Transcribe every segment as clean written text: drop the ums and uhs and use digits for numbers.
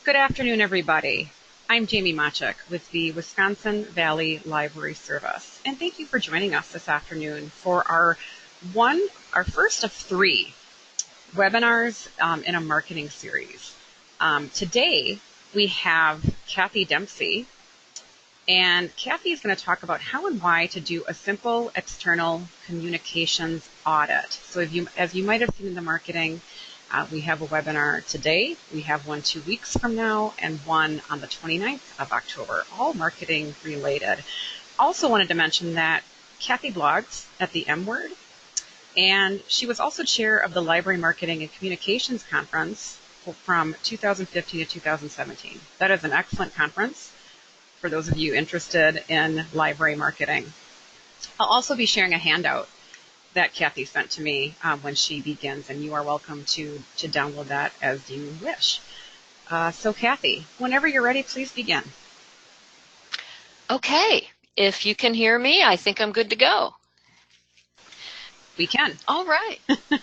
Good afternoon, everybody. I'm Jamie Machek with the Wisconsin Valley Library Service, and thank you for joining us this afternoon for our first of three webinars in a marketing series. Today, we have Kathy Dempsey, and Kathy is going to talk about how and why to do a simple external communications audit. So as you might have seen in the marketing, we have a webinar today. We have one 2 weeks from now and one on the 29th of October, all marketing related. Also wanted to mention that Kathy blogs at the M Word, and she was also chair of the Library Marketing and Communications Conference from 2015 to 2017. That is an excellent conference for those of you interested in library marketing. I'll also be sharing a handout that Kathy sent to me when she begins, and you are welcome to download that as you wish. So Kathy, whenever you're ready, please begin. Okay, if you can hear me, I think I'm good to go. We can. All right.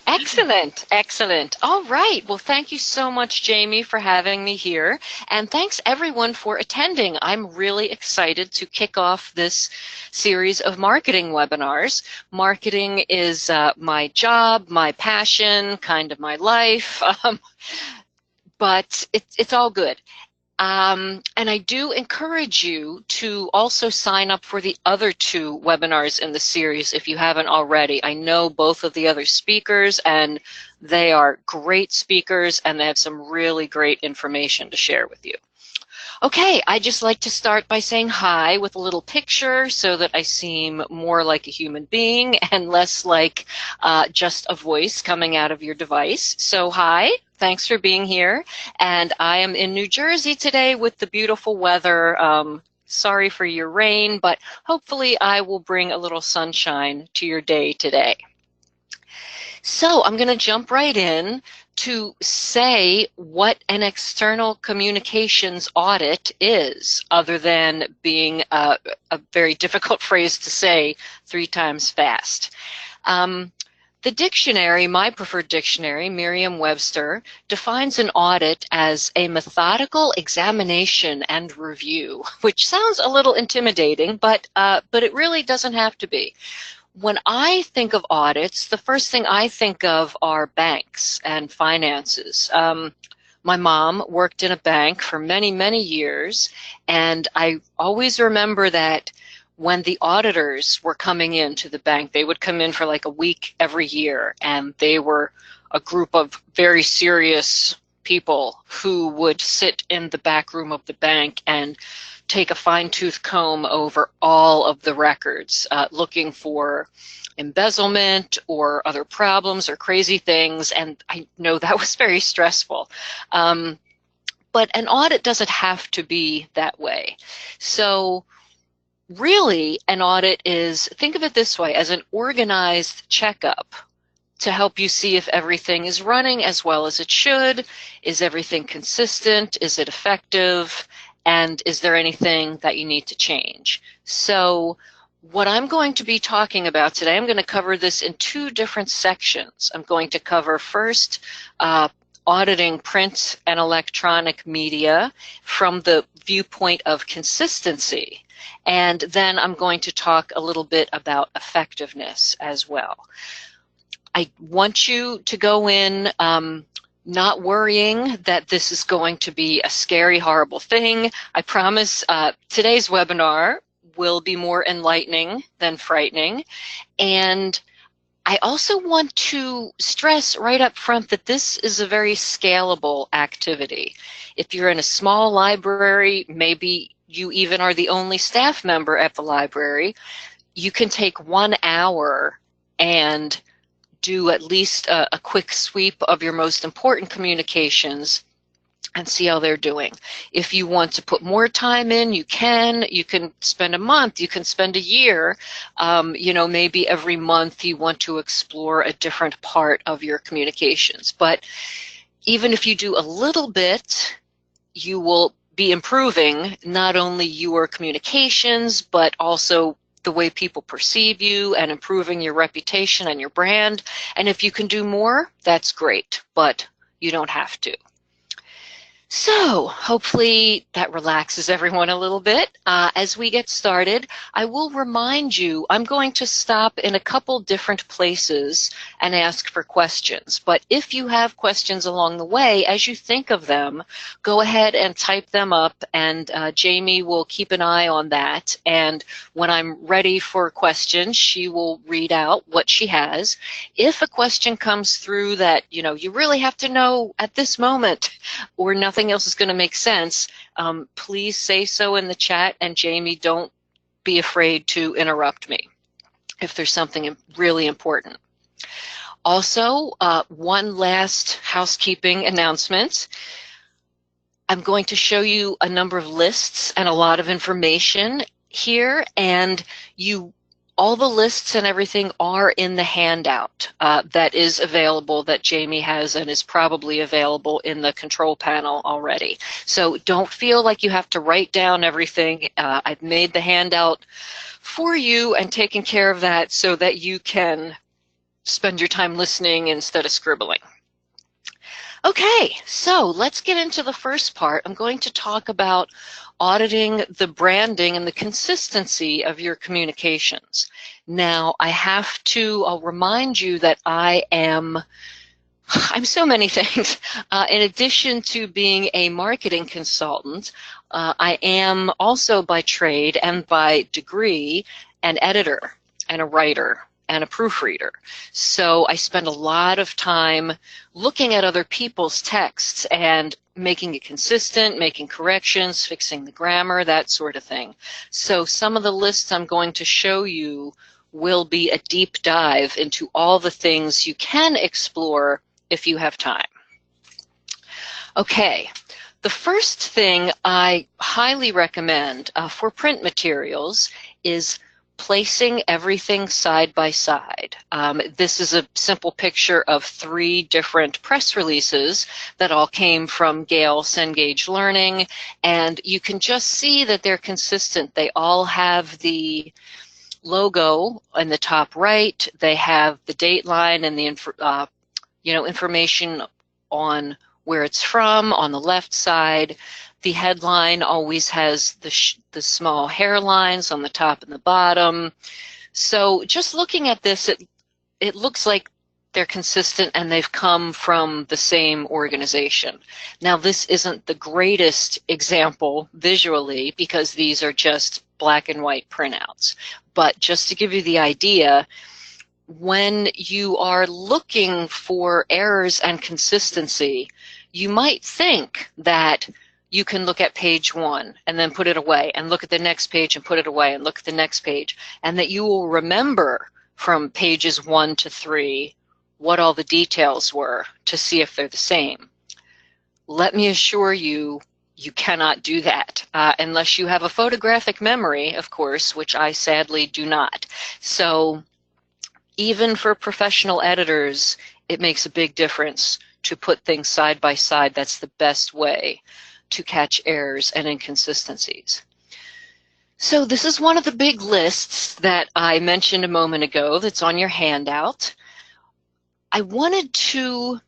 Excellent. Excellent. All right. Well, thank you so much, Jamie, for having me here. And thanks, everyone, for attending. I'm really excited to kick off this series of marketing webinars. Marketing is my job, my passion, kind of my life, but it's all good. And I do encourage you to also sign up for the other two webinars in the series if you haven't already. I know both of the other speakers, and they are great speakers, and they have some really great information to share with you. Okay, I just like to start by saying hi with a little picture so that I seem more like a human being and less like just a voice coming out of your device. So hi, thanks for being here. And I am in New Jersey today with the beautiful weather. Sorry for your rain, but hopefully I will bring a little sunshine to your day today. So I'm going to jump right in to say what an external communications audit is, other than being a very difficult phrase to say 3 times fast. The dictionary, my preferred dictionary, Merriam-Webster, defines an audit as a methodical examination and review, which sounds a little intimidating, but it really doesn't have to be. When I think of audits, the first thing I think of are banks and finances. My mom worked in a bank for many, many years, and I always remember that when the auditors were coming into the bank, they would come in for like a week every year, and they were a group of very serious people who would sit in the back room of the bank and take a fine-tooth comb over all of the records, looking for embezzlement or other problems or crazy things, and I know that was very stressful. But an audit doesn't have to be that way. So really, an audit is, think of it this way, as an organized checkup to help you see if everything is running as well as it should. Is everything consistent? Is it effective? And is there anything that you need to change? So what I'm going to be talking about today, I'm going to cover this in 2 different sections. I'm going to cover first auditing print and electronic media from the viewpoint of consistency. And then I'm going to talk a little bit about effectiveness as well. I want you to go in not worrying that this is going to be a scary, horrible thing. I promise today's webinar will be more enlightening than frightening. And I also want to stress right up front that this is a very scalable activity. If you're in a small library, maybe you even are the only staff member at the library, you can take 1 hour and do at least a quick sweep of your most important communications and see how they're doing. If you want to put more time in, you can spend a month, you can spend a year. Maybe every month you want to explore a different part of your communications. But even if you do a little bit, you will be improving not only your communications, but also the way people perceive you and improving your reputation and your brand. And if you can do more, that's great, but you don't have to. So hopefully that relaxes everyone a little bit. As we get started, I will remind you, I'm going to stop in a couple different places and ask for questions. But if you have questions along the way, as you think of them, go ahead and type them up, and Jamie will keep an eye on that. And when I'm ready for questions, she will read out what she has. If a question comes through that, you really have to know at this moment, or nothing else is going to make sense, please say so in the chat. And Jamie, don't be afraid to interrupt me if there's something really important. Also, one last housekeeping announcement. I'm going to show you a number of lists and a lot of information here, and all the lists and everything are in the handout that is available, that Jamie has, and is probably available in the control panel already. So don't feel like you have to write down everything. I've made the handout for you and taken care of that so that you can spend your time listening instead of scribbling. Okay, so let's get into the first part. I'm going to talk about auditing the branding and the consistency of your communications. Now, I'll remind you that I'm so many things. In addition to being a marketing consultant, I am also by trade and by degree an editor and a writer and a proofreader. So I spend a lot of time looking at other people's texts and making it consistent, making corrections, fixing the grammar, that sort of thing. So some of the lists I'm going to show you will be a deep dive into all the things you can explore if you have time. Okay, the first thing I highly recommend for print materials is placing everything side by side. This is a simple picture of 3 different press releases that all came from Gale Cengage Learning, and you can just see that they're consistent. They all have the logo in the top right. They have the date line and the information on where it's from on the left side. The headline always has the small hairlines on the top and the bottom. So just looking at this, it looks like they're consistent and they've come from the same organization. Now, this isn't the greatest example visually because these are just black and white printouts. But just to give you the idea, when you are looking for errors and consistency, you might think that you can look at page 1 and then put it away and look at the next page and put it away and look at the next page, and that you will remember from pages 1 to 3 what all the details were to see if they're the same. Let me assure you, you cannot do that unless you have a photographic memory, of course, which I sadly do not. So even for professional editors, it makes a big difference to put things side by side. That's the best way to catch errors and inconsistencies. So this is one of the big lists that I mentioned a moment ago that's on your handout. I wanted to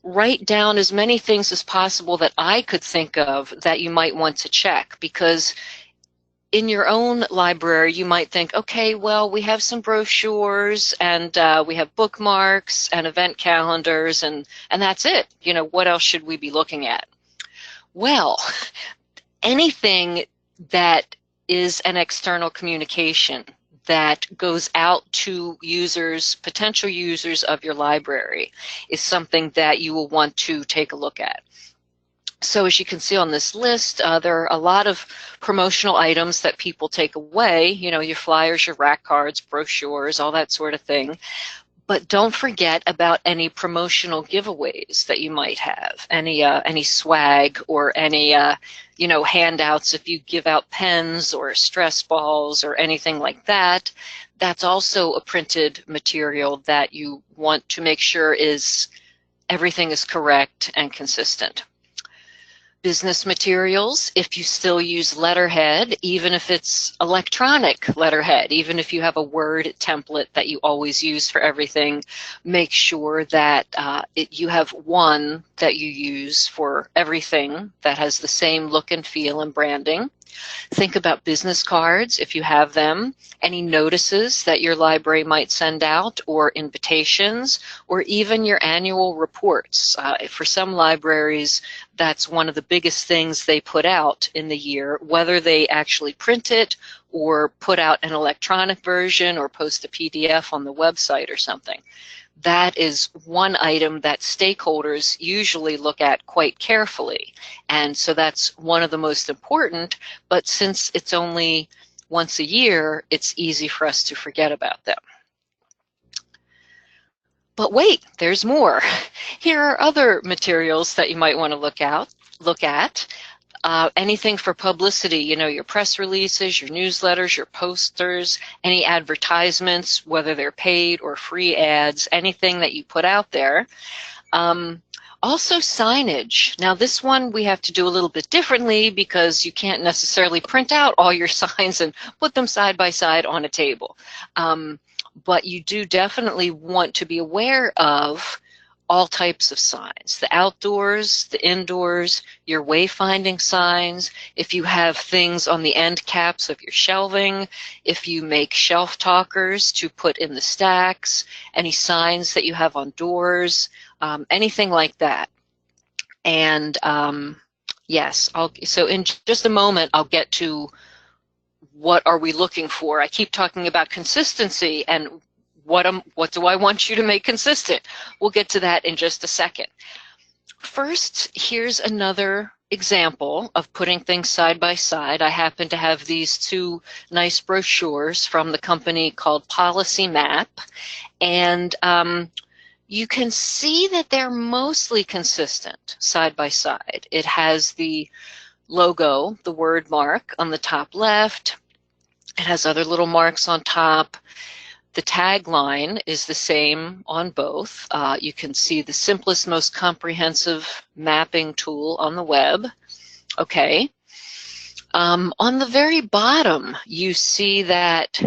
write down as many things as possible that I could think of that you might want to check, because in your own library, you might think, okay, well, we have some brochures and we have bookmarks and event calendars, and that's it. What else should we be looking at? Well, anything that is an external communication that goes out to users, potential users of your library, is something that you will want to take a look at. So as you can see on this list, there are a lot of promotional items that people take away, your flyers, your rack cards, brochures, all that sort of thing. But don't forget about any promotional giveaways that you might have, any swag or any handouts. If you give out pens or stress balls or anything like that, that's also a printed material that you want to make sure everything is correct and consistent. Business materials, if you still use letterhead, even if it's electronic letterhead, even if you have a Word template that you always use for everything, make sure that you have one that you use for everything that has the same look and feel and branding. Think about business cards if you have them, any notices that your library might send out, or invitations, or even your annual reports. For some libraries, that's one of the biggest things they put out in the year, whether they actually print it or put out an electronic version or post a PDF on the website or something. That is one item that stakeholders usually look at quite carefully. And so that's one of the most important, but since it's only once a year, it's easy for us to forget about them. But wait, there's more. Here are other materials that you might want to look at. Anything for publicity, your press releases, your newsletters, your posters, any advertisements, whether they're paid or free ads, anything that you put out there. Also signage. Now this one we have to do a little bit differently because you can't necessarily print out all your signs and put them side by side on a table. But you do definitely want to be aware of all types of signs, the outdoors, the indoors, your wayfinding signs, if you have things on the end caps of your shelving, if you make shelf talkers to put in the stacks, any signs that you have on doors, anything like that. And yes, so in just a moment, I'll get to what are we looking for. I keep talking about consistency and what do I want you to make consistent? We'll get to that in just a second. First, here's another example of putting things side by side. I happen to have these two nice brochures from the company called Policy Map, and you can see that they're mostly consistent side by side. It has the logo, the word mark on the top left. It has other little marks on top. The tagline is the same on both. You can see the simplest, most comprehensive mapping tool on the web. Okay. On the very bottom, you see that,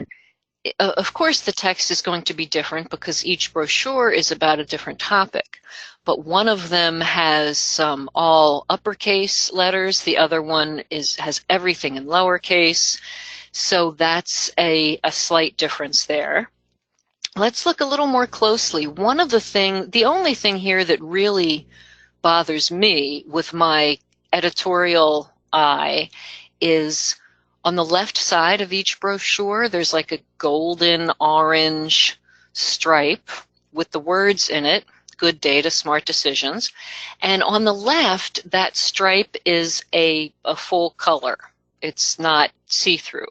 of course, the text is going to be different because each brochure is about a different topic. But one of them has some all uppercase letters. The other one has everything in lowercase. So that's a slight difference there. Let's look a little more closely. The only thing here that really bothers me with my editorial eye is on the left side of each brochure, there's like a golden orange stripe with the words in it, good data, smart decisions. And on the left, that stripe is a full color. It's not see-through.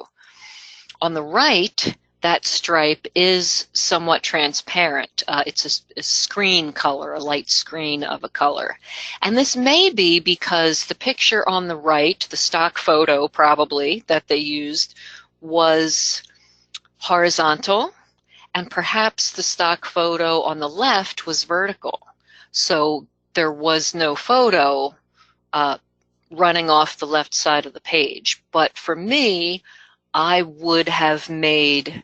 On the right, that stripe is somewhat transparent. It's a screen color, a light screen of a color. And this may be because the picture on the right, the stock photo probably that they used, was horizontal, and perhaps the stock photo on the left was vertical. So there was no photo running off the left side of the page. But for me, I would have made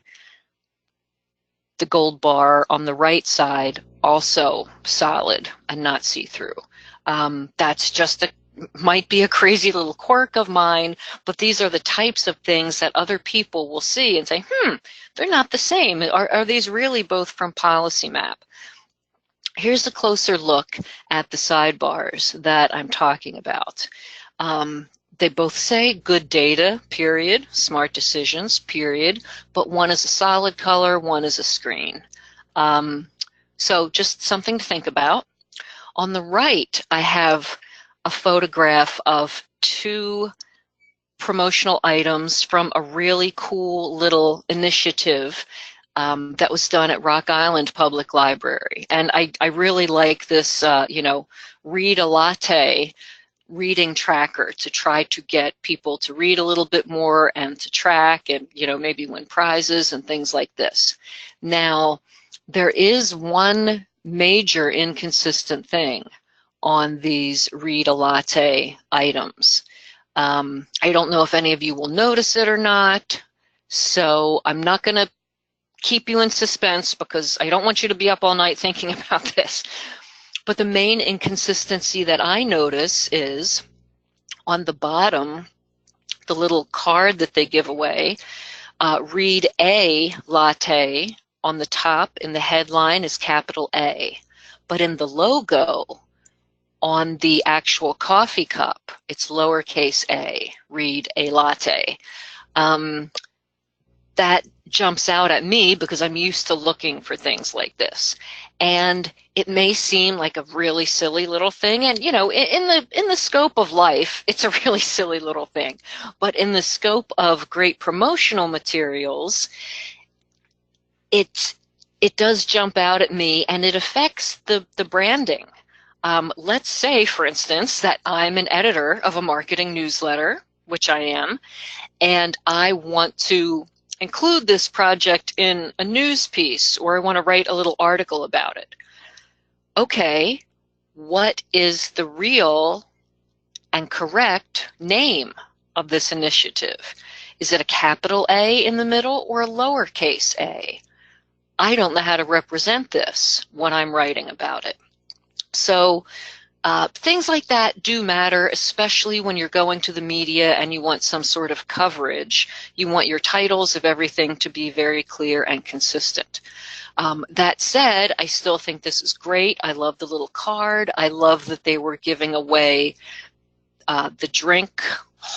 the gold bar on the right side also solid and not see-through. That's just might be a crazy little quirk of mine, but these are the types of things that other people will see and say, they're not the same. Are these really both from Policy Map? Here's a closer look at the sidebars that I'm talking about. They both say good data, period, smart decisions, period, but one is a solid color, one is a screen. So just something to think about. On the right, I have a photograph of two promotional items from a really cool little initiative that was done at Rock Island Public Library. And I really like this, read a latte reading tracker to try to get people to read a little bit more and to track and, maybe win prizes and things like this. Now, there is one major inconsistent thing. on these read a latte items. I don't know if any of you will notice it or not, so I'm not going to keep you in suspense because I don't want you to be up all night thinking about this. But the main inconsistency that I notice is on the bottom, the little card that they give away, read a latte on the top in the headline is capital A, but in the logo on the actual coffee cup, it's lowercase a, read a latte. That jumps out at me because I'm used to looking for things like this. And it may seem like a really silly little thing. And, you know, in the scope of life, it's a really silly little thing. But in the scope of great promotional materials, it does jump out at me, and it affects the branding. Let's say, for instance, that I'm an editor of a marketing newsletter, which I am, and I want to include this project in a news piece, or I want to write a little article about it. Okay, what is the real and correct name of this initiative? Is it a capital A in the middle or a lowercase a? I don't know how to represent this when I'm writing about it. So things like that do matter, especially when you're going to the media and you want some sort of coverage. You want your titles of everything to be very clear and consistent. That said, I still think this is great. I love the little card. I love that they were giving away the drink.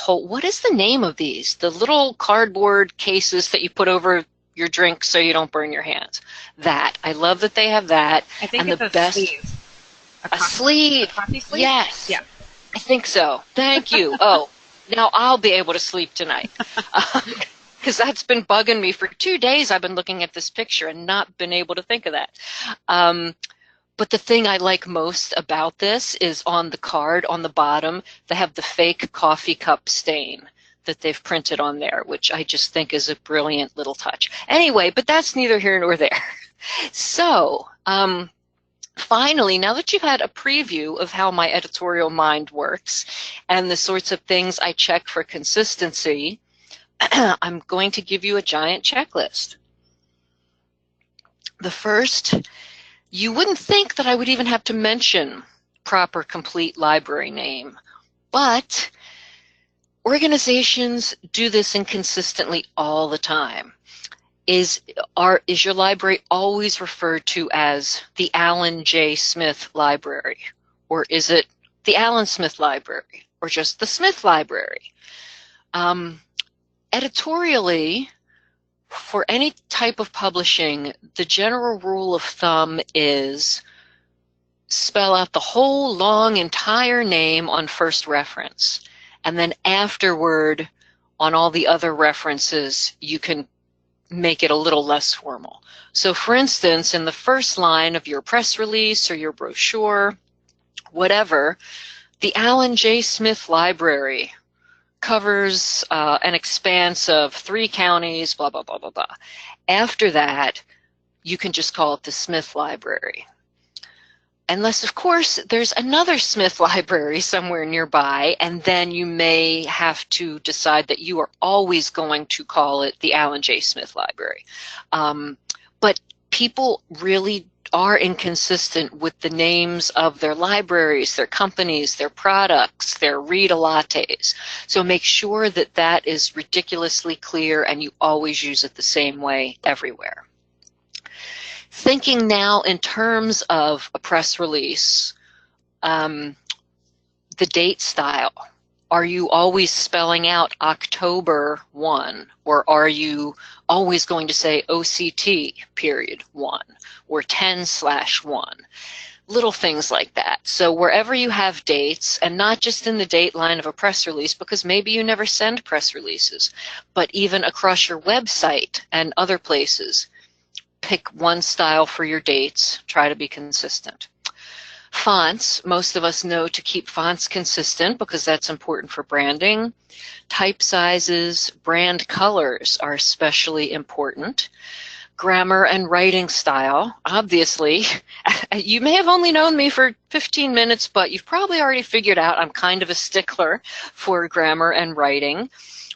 What is the name of these? The little cardboard cases that you put over your drink so you don't burn your hands. That. I love that they have that. I think and it's the a best sleeve. A sleeve. A coffee sleeve? Yes. Yeah. I think so. Thank you. Oh, now I'll be able to sleep tonight. Because that's been bugging me for 2 days. I've been looking at this picture and not been able to think of that. But the thing I like most about this is on the card on the bottom, they have the fake coffee cup stain that they've printed on there, which I just think is a brilliant little touch. Anyway, but that's neither here nor there. So, finally, now that you've had a preview of how my editorial mind works and the sorts of things I check for consistency, I'm going to give you a giant checklist. The first, you wouldn't think that I would even have to mention proper complete library name, but organizations do this inconsistently all the time. Is your library always referred to as the Alan J. Smith Library? Or is it the Alan Smith Library? Or just the Smith Library? Editorially, for any type of publishing, the general rule of thumb is spell out the whole long entire name on first reference. And then afterward, on all the other references, you can make it a little less formal. So for instance, in the first line of your press release or your brochure, whatever, the Alan J. Smith Library covers an expanse of 3 counties, blah, blah, blah, blah, blah. After that, you can just call it the Smith Library. Unless, of course, there's another Smith Library somewhere nearby, and then you may have to decide that you are always going to call it the Alan J. Smith Library. But people really are inconsistent with the names of their libraries, their companies, their products, their read-a-lattes. So make sure that that is ridiculously clear and you always use it the same way everywhere. Thinking now in terms of a press release, the date style. Are you always spelling out October 1, or are you always going to say OCT period 1 or 10/1? Little things like that. So wherever you have dates, and not just in the date line of a press release, because maybe you never send press releases, but even across your website and other places, pick one style for your dates. Try to be consistent. Fonts, most of us know to keep fonts consistent because that's important for branding. Type sizes, brand colors are especially important. grammar and writing style. Obviously, you may have only known me for 15 minutes, but you've probably already figured out I'm kind of a stickler for grammar and writing.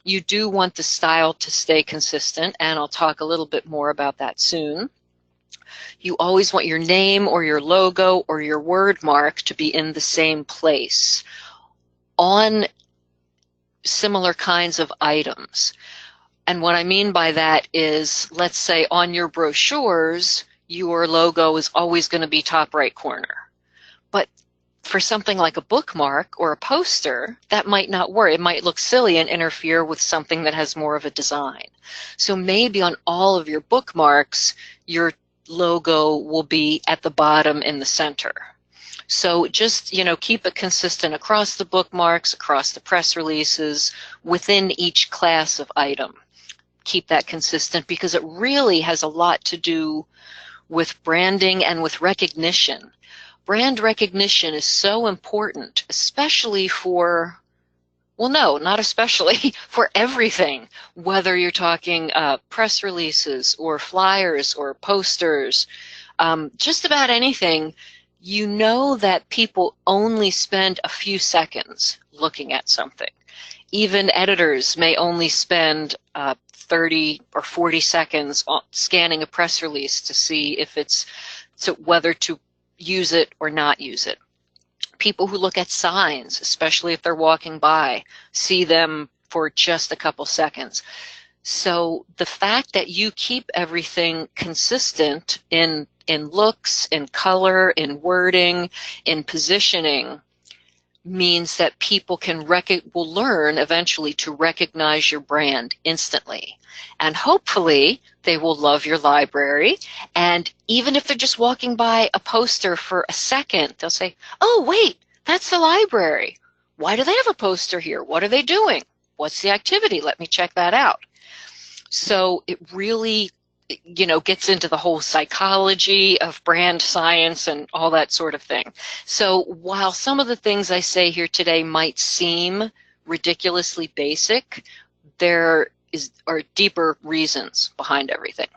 You do want the style to stay consistent, and I'll talk a little bit more about that soon. You always want your name or your logo or your word mark to be in the same place on similar kinds of items. And what I mean by that is, let's say on your brochures, your logo is always going to be top right corner. But for something like a bookmark or a poster, that might not work. It might look silly and interfere with something that has more of a design. So maybe on all of your bookmarks, your logo will be at the bottom in the center. So just, keep it consistent across the bookmarks, across the press releases, within each class of item. Keep that consistent because it really has a lot to do with branding and with recognition. Brand recognition is so important, especially for, well, no, not especially, for everything, whether you're talking press releases or flyers or posters, just about anything. You know that people only spend a few seconds looking at something. Even editors may only spend 30 or 40 seconds scanning a press release to see if whether to use it or not use it. People who look at signs, especially if they're walking by, see them for just a couple seconds. So the fact that you keep everything consistent in looks, in color, in wording, in positioning, means that people will learn eventually to recognize your brand instantly. And hopefully they will love your library. And even if they're just walking by a poster for a second, they'll say, oh, wait, that's the library. Why do they have a poster here? What are they doing? What's the activity? Let me check that out. So it really gets into the whole psychology of brand science and all that sort of thing. So while some of the things I say here today might seem ridiculously basic, there are deeper reasons behind everything.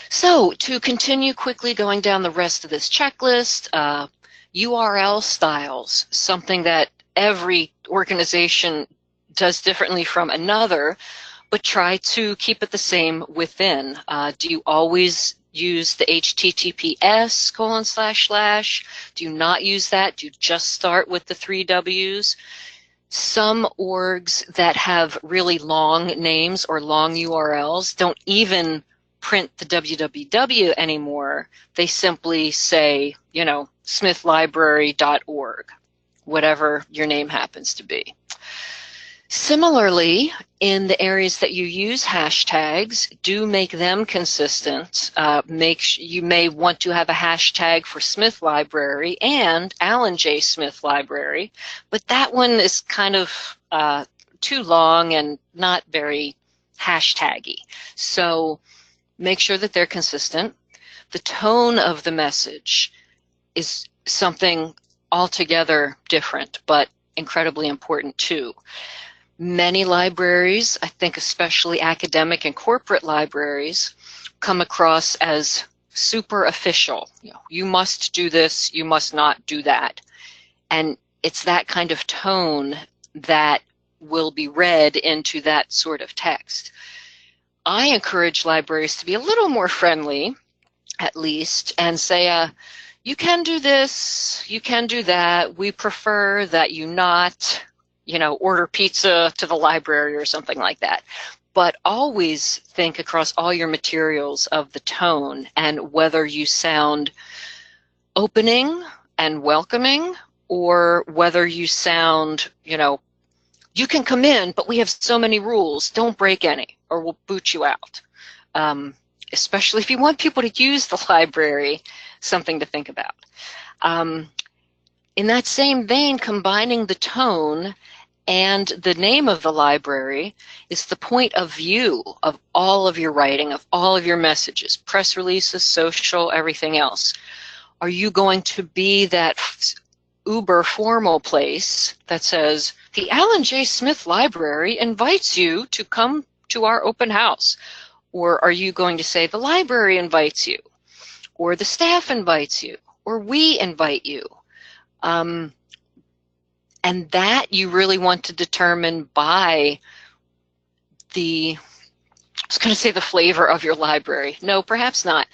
So to continue quickly going down the rest of this checklist, URL styles, something that every organization does differently from another, but try to keep it the same within. Do you always use the HTTPS://? Do you not use that? Do you just start with the 3 Ws? Some orgs that have really long names or long URLs don't even print the www anymore. They simply say, smithlibrary.org, whatever your name happens to be. Similarly, in the areas that you use hashtags, do make them consistent. You may want to have a hashtag for Smith Library and Alan J. Smith Library, but that one is kind of too long and not very hashtaggy. So make sure that they're consistent. The tone of the message is something altogether different, but incredibly important too. Many libraries, I think especially academic and corporate libraries, come across as super official. You must do this, you must not do that. And it's that kind of tone that will be read into that sort of text. I encourage libraries to be a little more friendly, at least, and say, you can do this, you can do that. We prefer that you not order pizza to the library or something like that. But always think across all your materials of the tone and whether you sound opening and welcoming or whether you sound, you can come in, but we have so many rules. Don't break any or we'll boot you out. Especially if you want people to use the library, something to think about. In that same vein, combining the tone and the name of the library is the point of view of all of your writing, of all of your messages, press releases, social, everything else. Are you going to be that uber formal place that says, the Alan J. Smith Library invites you to come to our open house? Or are you going to say the library invites you, or the staff invites you, or we invite you? And that you really want to determine by I was going to say the flavor of your library. No, perhaps not.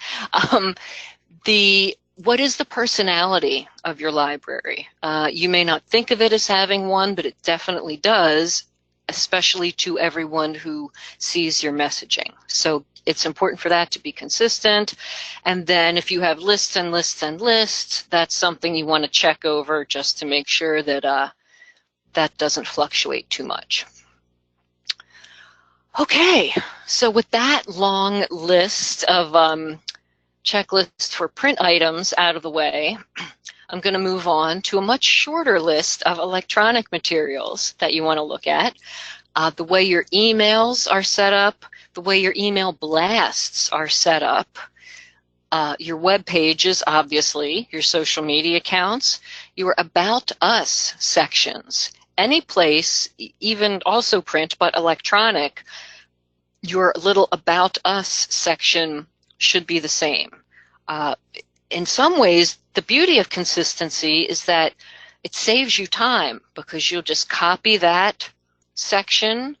What is the personality of your library? You may not think of it as having one, but it definitely does, especially to everyone who sees your messaging. So it's important for that to be consistent. And then if you have lists and lists and lists, that's something you want to check over just to make sure that that doesn't fluctuate too much. Okay, so with that long list of checklists for print items out of the way, I'm going to move on to a much shorter list of electronic materials that you want to look at. The way your emails are set up, the way your email blasts are set up, your web pages, obviously, your social media accounts, your About Us sections. Any place, even also print, but electronic, your little About Us section should be the same. In some ways, the beauty of consistency is that it saves you time because you'll just copy that section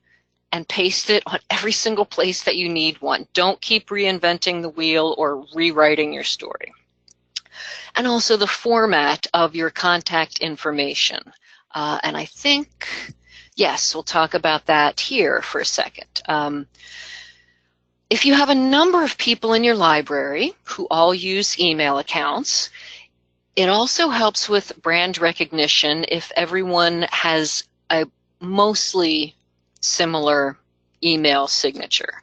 and paste it on every single place that you need one. Don't keep reinventing the wheel or rewriting your story. And also the format of your contact information. And I think, yes, we'll talk about that here for a second. If you have a number of people in your library who all use email accounts, it also helps with brand recognition if everyone has a mostly similar email signature.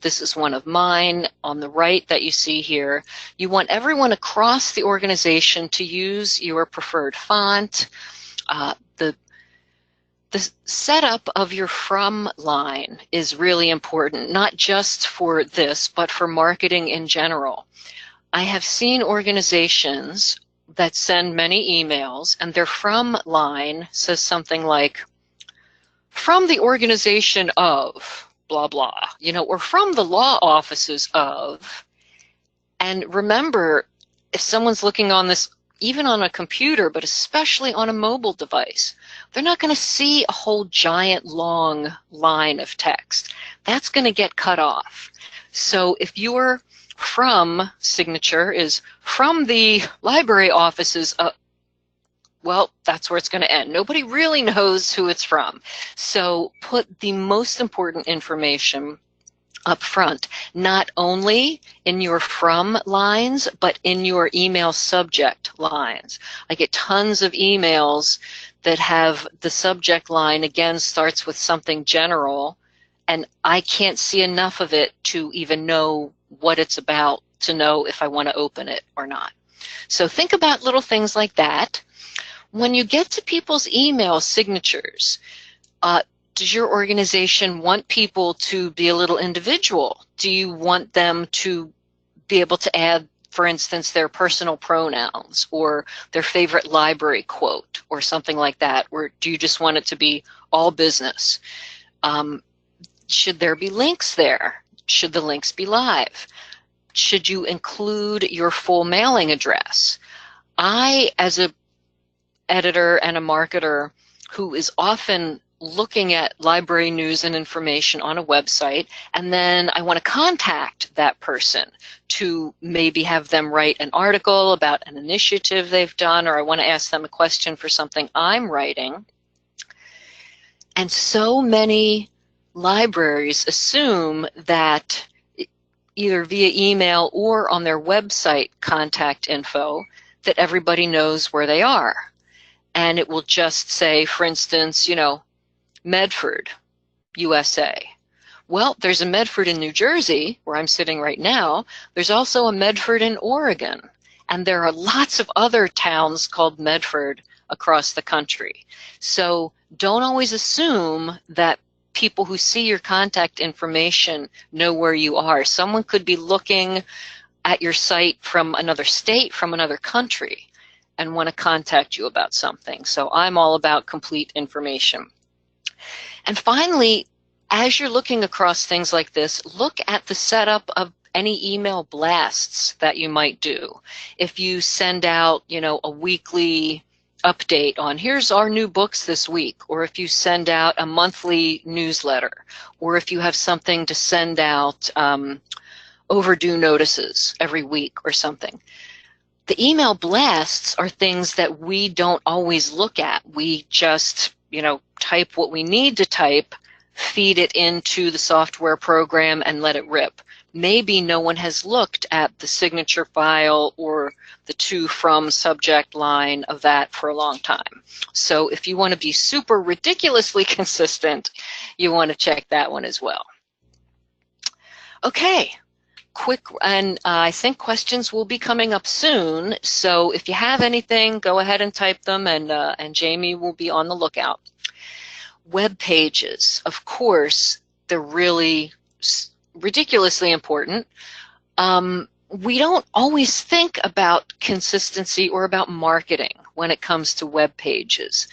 This is one of mine on the right that you see here. You want everyone across the organization to use your preferred font. The setup of your from line is really important, not just for this, but for marketing in general. I have seen organizations that send many emails and their from line says something like, from the organization of blah, blah, or from the law offices of. And remember, if someone's looking on this, even on a computer, but especially on a mobile device, they're not going to see a whole giant long line of text. That's going to get cut off. So if your from signature is from the library offices, well, that's where it's going to end. Nobody really knows who it's from. So put the most important information up front, not only in your from lines, but in your email subject lines. I get tons of emails that have the subject line, again, starts with something general, and I can't see enough of it to even know what it's about to know if I want to open it or not. So think about little things like that. When you get to people's email signatures, does your organization want people to be a little individual? Do you want them to be able to add, for instance, their personal pronouns or their favorite library quote or something like that? Or do you just want it to be all business? Should there be links there? Should the links be live? Should you include your full mailing address? I, as an editor and a marketer who is often looking at library news and information on a website, and then I want to contact that person to maybe have them write an article about an initiative they've done, or I want to ask them a question for something I'm writing. And so many libraries assume that either via email or on their website contact info that everybody knows where they are. And it will just say, for instance, Medford, USA. Well, there's a Medford in New Jersey, where I'm sitting right now. There's also a Medford in Oregon. And there are lots of other towns called Medford across the country. So don't always assume that people who see your contact information know where you are. Someone could be looking at your site from another state, from another country, and want to contact you about something. So I'm all about complete information. And finally, as you're looking across things like this, look at the setup of any email blasts that you might do. If you send out, a weekly update on here's our new books this week, or if you send out a monthly newsletter, or if you have something to send out overdue notices every week or something. The email blasts are things that we don't always look at. We just, type what we need to type, feed it into the software program, and let it rip. Maybe no one has looked at the signature file or the to from subject line of that for a long time. So if you want to be super ridiculously consistent, you want to check that one as well. Okay. Quick, and I think questions will be coming up soon. So if you have anything, go ahead and type them, and Jamie will be on the lookout. Web pages, of course, they're really ridiculously important. We don't always think about consistency or about marketing when it comes to web pages,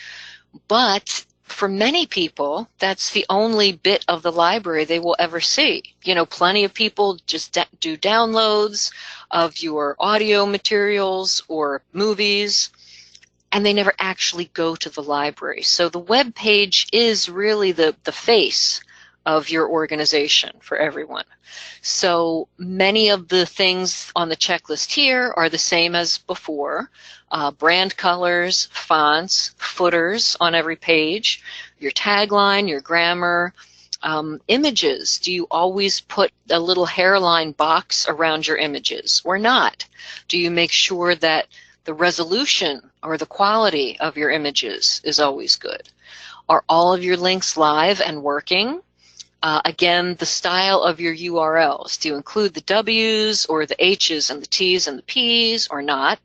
but for many people, that's the only bit of the library they will ever see. Plenty of people just do downloads of your audio materials or movies, and they never actually go to the library. So the web page is really the face of your organization for everyone. So many of the things on the checklist here are the same as before. Brand colors, fonts, footers on every page, your tagline, your grammar, images. Do you always put a little hairline box around your images or not? Do you make sure that the resolution or the quality of your images is always good? Are all of your links live and working? Again, the style of your URLs. Do you include the W's or the H's and the T's and the P's or not?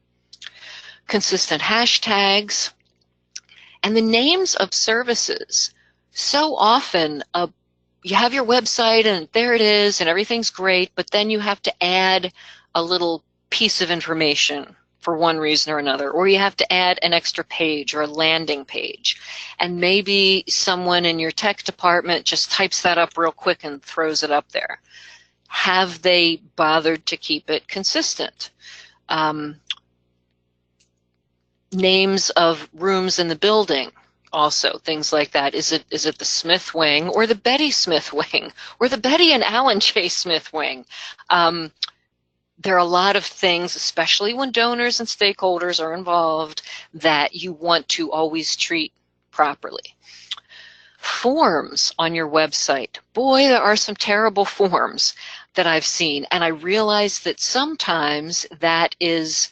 Consistent hashtags, and the names of services. So often you have your website and there it is and everything's great, but then you have to add a little piece of information for one reason or another, or you have to add an extra page or a landing page. And maybe someone in your tech department just types that up real quick and throws it up there. Have they bothered to keep it consistent? Names of rooms in the building, also things like that. Is it the Smith wing or the Betty Smith wing or the Betty and Alan J. Smith wing? There are a lot of things, especially when donors and stakeholders are involved, that you want to always treat properly. Forms on your website. Boy, there are some terrible forms that I've seen, and I realize that sometimes that is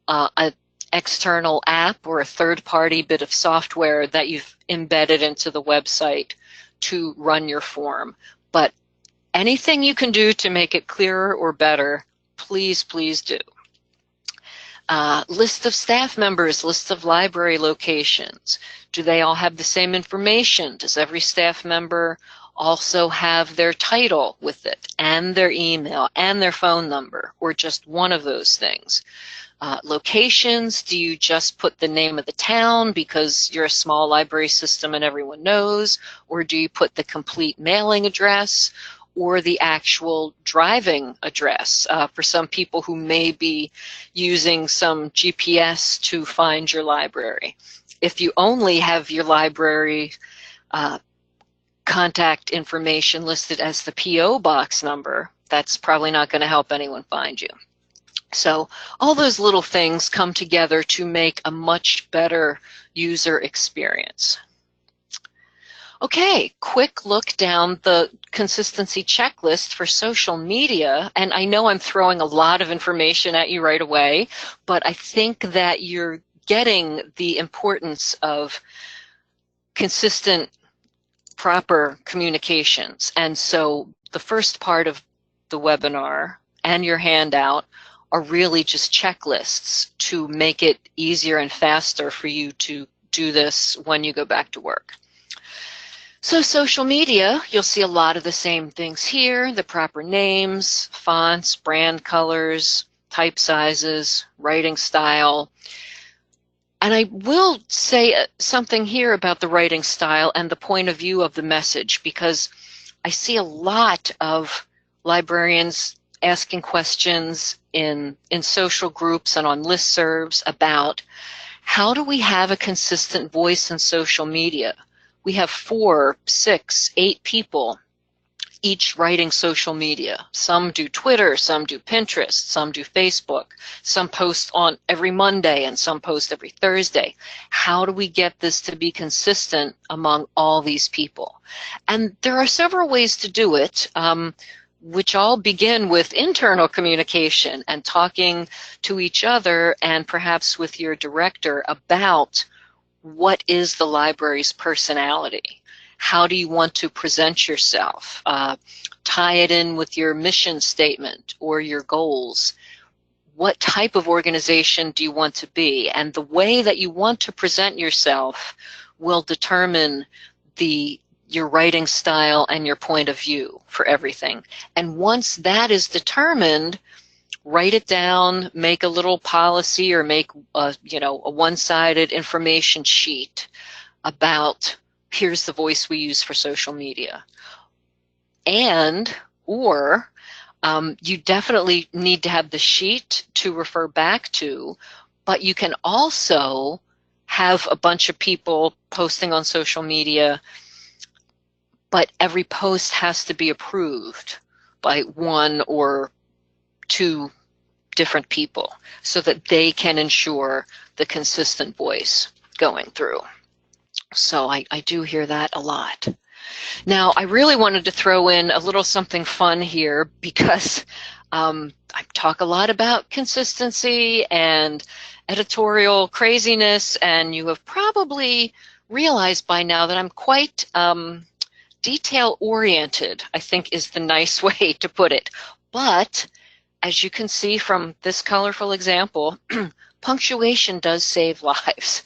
an external app or a third-party bit of software that you've embedded into the website to run your form. But anything you can do to make it clearer or better, please, please do. List of staff members, list of library locations. Do they all have the same information? Does every staff member also have their title with it and their email and their phone number, or just one of those things? Locations, do you just put the name of the town because you're a small library system and everyone knows, or do you put the complete mailing address or the actual driving address for some people who may be using some GPS to find your library? If you only have your library contact information listed as the P.O. box number, that's probably not going to help anyone find you. So all those little things come together to make a much better user experience. Okay, quick look down the consistency checklist for social media. And I know I'm throwing a lot of information at you right away, but I think that you're getting the importance of consistent, proper communications. And so the first part of the webinar and your handout are really just checklists to make it easier and faster for you to do this when you go back to work. So social media, you'll see a lot of the same things here, the proper names, fonts, brand colors, type sizes, writing style. And I will say something here about the writing style and the point of view of the message, because I see a lot of librarians asking questions in social groups and on listservs about how do we have a consistent voice in social media? We have 4, 6, 8 people each writing social media. Some do Twitter, some do Pinterest, some do Facebook, some post on every Monday and some post every Thursday. How do we get this to be consistent among all these people? And there are several ways to do it, which all begin with internal communication and talking to each other and perhaps with your director about what is the library's personality. How do you want to present yourself? Tie it in with your mission statement or your goals. What type of organization do you want to be? And the way that you want to present yourself will determine your writing style and your point of view for everything. And once that is determined, write it down, make a little policy or make a one-sided information sheet about here's the voice we use for social media. Or you definitely need to have the sheet to refer back to, but you can also have a bunch of people posting on social media, but every post has to be approved by 1 or 2 different people so that they can ensure the consistent voice going through. So I do hear that a lot. Now, I really wanted to throw in a little something fun here because I talk a lot about consistency and editorial craziness, and you have probably realized by now that I'm quite detail-oriented, I think is the nice way to put it. But as you can see from this colorful example, punctuation does save lives.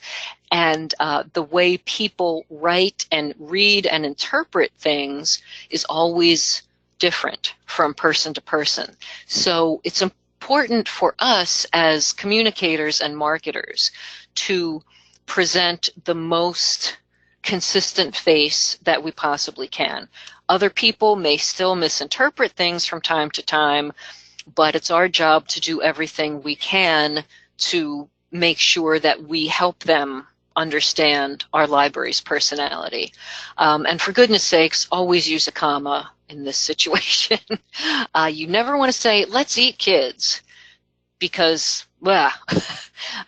And the way people write and read and interpret things is always different from person to person. So it's important for us as communicators and marketers to present the most consistent face that we possibly can. Other people may still misinterpret things from time to time, but it's our job to do everything we can to make sure that we help them understand our library's personality. And for goodness sakes, always use a comma in this situation. You never want to say, let's eat kids, because, well,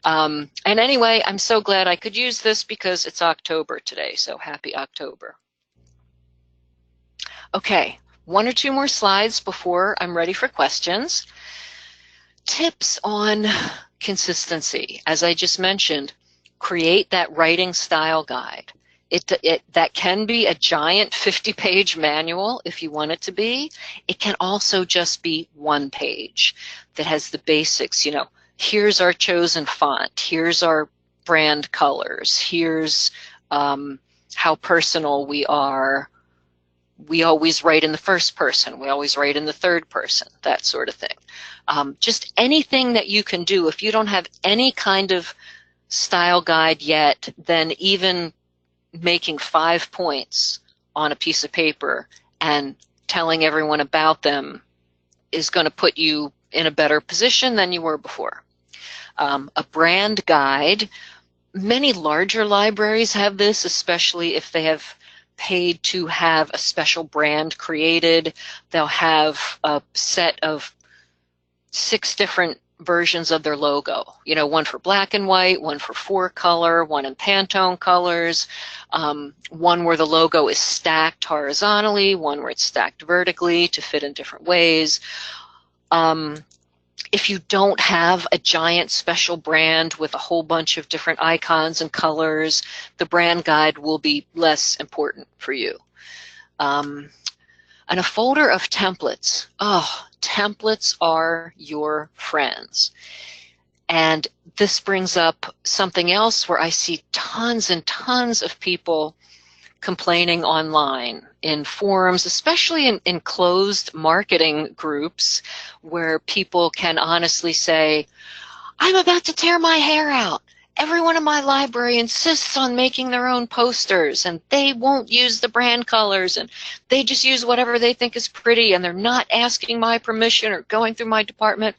and anyway, I'm so glad I could use this because it's October today, so happy October. Okay, 1 or 2 more slides before I'm ready for questions. Tips on consistency. As I just mentioned, create that writing style guide. That can be a giant 50-page manual if you want it to be. It can also just be 1 page that has the basics. Here's our chosen font. Here's our brand colors. Here's how personal we are. We always write in the first person. We always write in the third person, that sort of thing. Just anything that you can do. If you don't have any kind of style guide yet, then even making 5 points on a piece of paper and telling everyone about them is going to put you in a better position than you were before. A brand guide, many larger libraries have this, especially if they have paid to have a special brand created. They'll have a set of 6 different versions of their logo. 1 for black and white, 1 for 4-color, 1 in Pantone colors, 1 where the logo is stacked horizontally, 1 where it's stacked vertically to fit in different ways. If you don't have a giant special brand with a whole bunch of different icons and colors, the brand guide will be less important for you. And a folder of templates. Oh, templates are your friends. And this brings up something else where I see tons and tons of people complaining online in forums, especially in closed marketing groups where people can honestly say, I'm about to tear my hair out everyone in my library insists on making their own posters, and they won't use the brand colors, and they just use whatever they think is pretty, and they're not asking my permission or going through my department.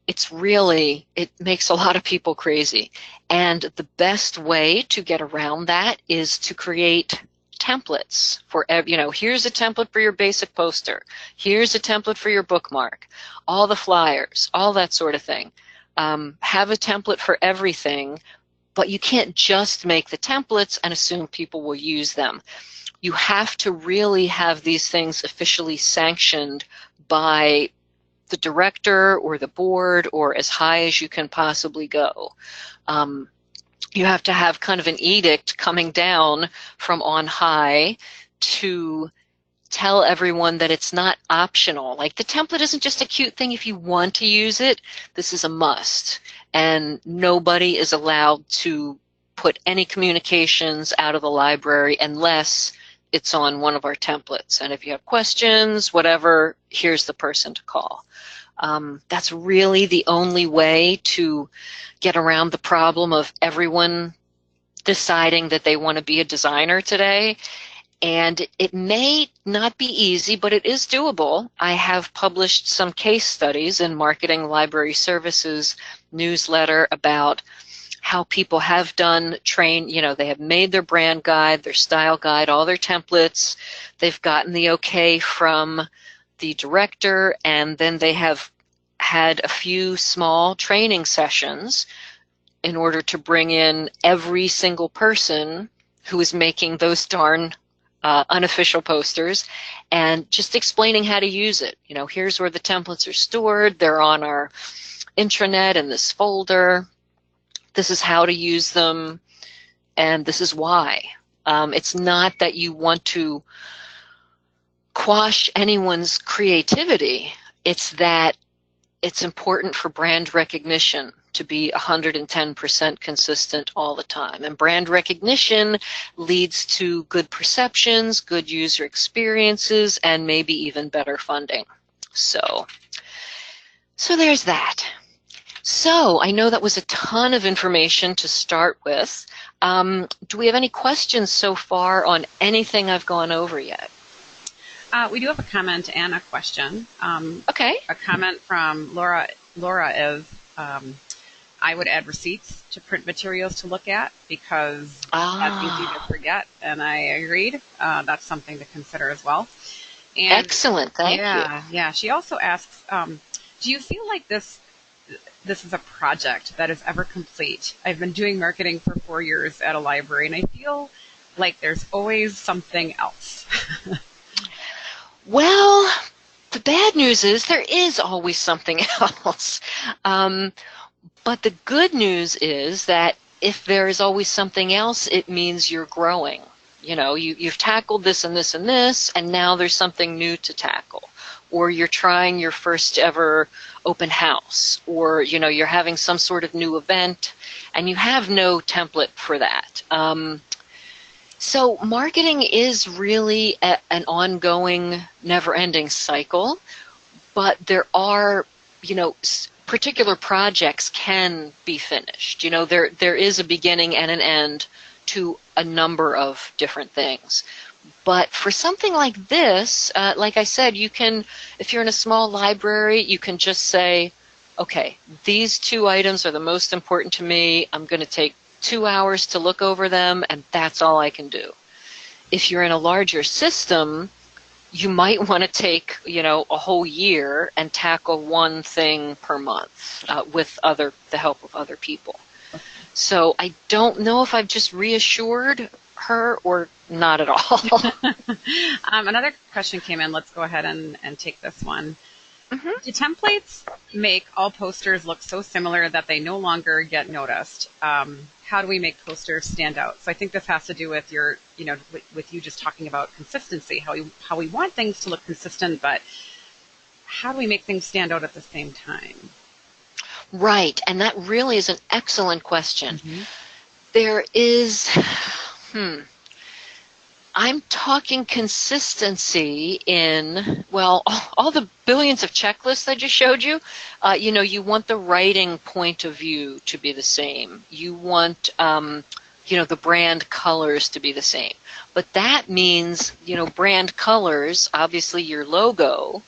It makes a lot of people crazy. And the best way to get around that is to create templates for, here's a template for your basic poster. Here's a template for your bookmark, all the flyers, all that sort of thing. Have a template for everything, but you can't just make the templates and assume people will use them. You have to really have these things officially sanctioned by the director or the board, or as high as you can possibly go. You have to have kind of an edict coming down from on high to tell everyone that it's not optional. Like, the template isn't just a cute thing if you want to use it. This is a must. And nobody is allowed to put any communications out of the library unless it's on one of our templates. And if you have questions, whatever, here's the person to call. That's really the only way to get around the problem of everyone deciding that they want to be a designer today. And it may not be easy, but it is doable. I have published some case studies in Marketing Library Services newsletter about how people have done they have made their brand guide, their style guide, all their templates. They've gotten the okay from the director, and then they have had a few small training sessions in order to bring in every single person who is making those darn unofficial posters, and just explaining how to use it. Here's where the templates are stored. They're on our intranet in this folder. This is how to use them, and this is why. It's not that you want to quash anyone's creativity. It's that it's important for brand recognition to be 110% consistent all the time. And brand recognition leads to good perceptions, good user experiences, and maybe even better funding. So there's that. So I know that was a ton of information to start with. Do we have any questions so far on anything I've gone over yet? We do have a comment and a question. Okay. A comment from Laura is, I would add receipts to print materials to look at because that's easy to forget, and I agreed. That's something to consider as well. And excellent, thank you. Yeah. She also asks, do you feel like this is a project that is ever complete? I've been doing marketing for 4 years at a library, and I feel like there's always something else. Well, the bad news is there is always something else. But the good news is that if there is always something else, it means you're growing. You've tackled this and this and this, and now there's something new to tackle. Or you're trying your first ever open house, or you're having some sort of new event, and you have no template for that. So marketing is really an ongoing, never-ending cycle, but there are, particular projects can be finished. There is a beginning and an end to a number of different things. But for something like this, like I said, you can, if you're in a small library, you can just say, okay, these 2 items are the most important to me. I'm going to take 2 hours to look over them, and that's all I can do. If you're in a larger system, you might want to take, a whole year and tackle one thing per month with the help of other people. So I don't know if I've just reassured her or not at all. Another question came in. Let's go ahead and take this one. Mm-hmm. Do templates make all posters look so similar that they no longer get noticed? How do we make posters stand out? So I think this has to do with with you just talking about consistency, how we want things to look consistent, but how do we make things stand out at the same time? Right, and that really is an excellent question. Mm-hmm. There is, I'm talking consistency in, well, all the billions of checklists I just showed you. You know, you want the writing point of view to be the same. You want, you know, the brand colors to be the same. But that means, you know, brand colors, obviously your logo,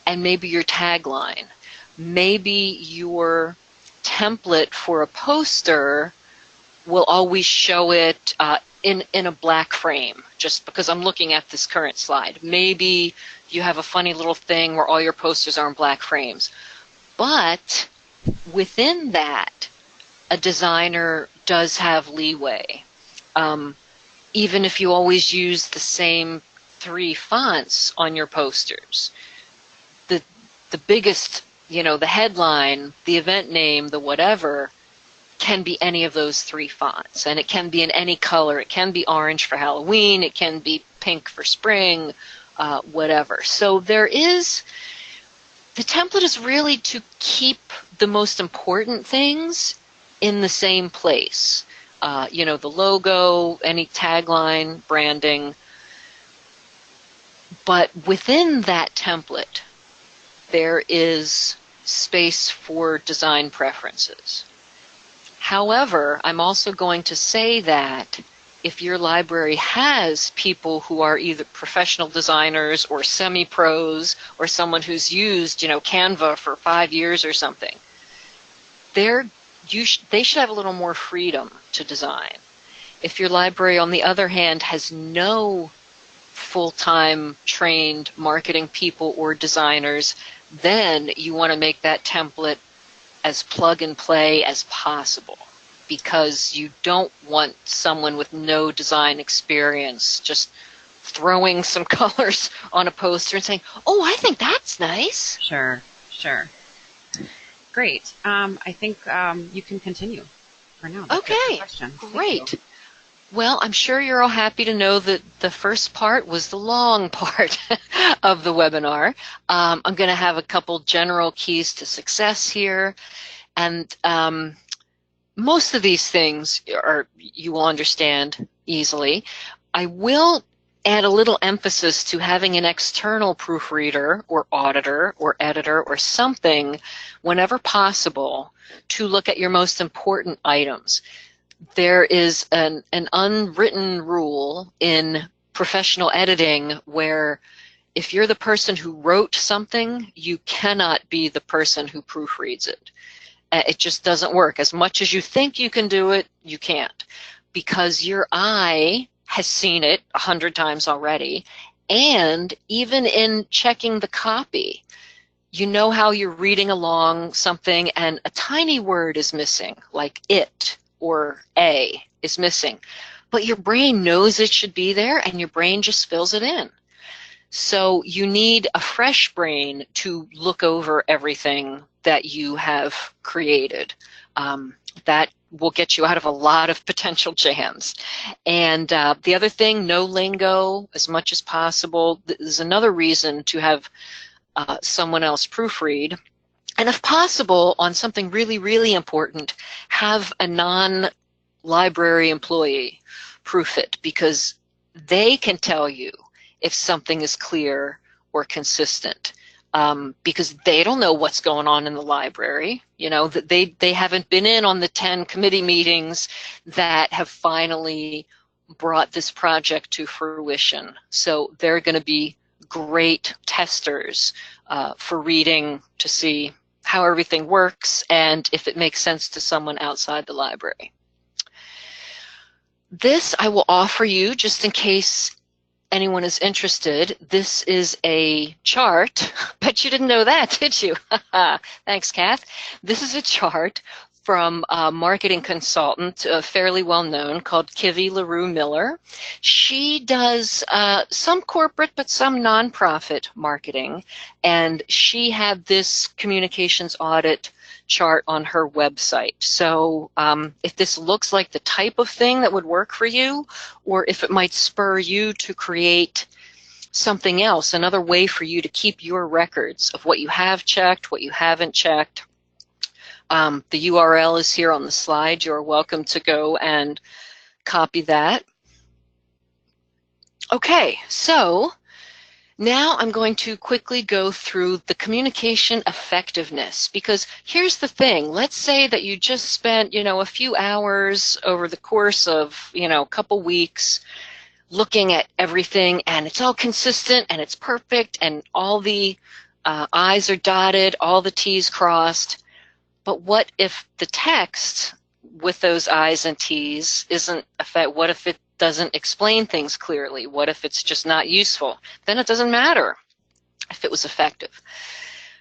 and maybe your tagline. Maybe your template for a poster will always show it in a black frame, just because I'm looking at this current slide. Maybe you have a funny little thing where all your posters are in black frames. But within that, a designer does have leeway. Even if you always use the same 3 fonts on your posters, the biggest, you know, the headline, the event name, the whatever, can be any of those 3 fonts, and it can be in any color. It can be orange for Halloween, it can be pink for spring, whatever. So there is, the template is really to keep the most important things in the same place. You know, the logo, any tagline, branding. But within that template, there is space for design preferences. However, I'm also going to say that if your library has people who are either professional designers or semi-pros or someone who's used, you know, Canva for 5 years or something, they should have a little more freedom to design. If your library, on the other hand, has no full-time trained marketing people or designers, then you want to make that template as plug and play as possible, because you don't want someone with no design experience just throwing some colors on a poster and saying, oh, I think that's nice. Sure, sure. Great. I think you can continue for now. That's Okay, great. Well, I'm sure you're all happy to know that the first part was the long part of the webinar. I'm going to have a couple general keys to success here. And most of these things you will understand easily. I will add a little emphasis to having an external proofreader or auditor or editor or something whenever possible to look at your most important items. There is an unwritten rule in professional editing where if you're the person who wrote something, you cannot be the person who proofreads it. It just doesn't work. As much as you think you can do it, you can't, because your eye has seen it 100 times already. And even in checking the copy, you know how you're reading along something and a tiny word is missing, like it or a is missing, but your brain knows it should be there and your brain just fills it in. So you need a fresh brain to look over everything that you have created. That will get you out of a lot of potential jams. And the other thing, no lingo as much as possible. There's another reason to have someone else proofread. And if possible, on something really, really important, have a non-library employee proof it, because they can tell you if something is clear or consistent, because they don't know what's going on in the library. You know, that they haven't been in on the 10 committee meetings that have finally brought this project to fruition. So they're going to be great testers for reading to see how everything works and if it makes sense to someone outside the library. This I will offer you just in case anyone is interested. This is a chart. Bet you didn't know that, did you? Thanks, Kath. This is a chart from a marketing consultant, fairly well known, called Kivy LaRue Miller. She does some corporate but some nonprofit marketing, and she had this communications audit chart on her website. So if this looks like the type of thing that would work for you, or if it might spur you to create something else, another way for you to keep your records of what you have checked, what you haven't checked. The URL is here on the slide. You're welcome to go and copy that. Okay, so now I'm going to quickly go through the communication effectiveness, because here's the thing. Let's say that you just spent, a few hours over the course of, a couple weeks looking at everything, and it's all consistent and it's perfect and all the I's are dotted, all the T's crossed. But what if the text with those I's and T's isn't effective? What if it doesn't explain things clearly? What if it's just not useful? Then it doesn't matter if it was effective.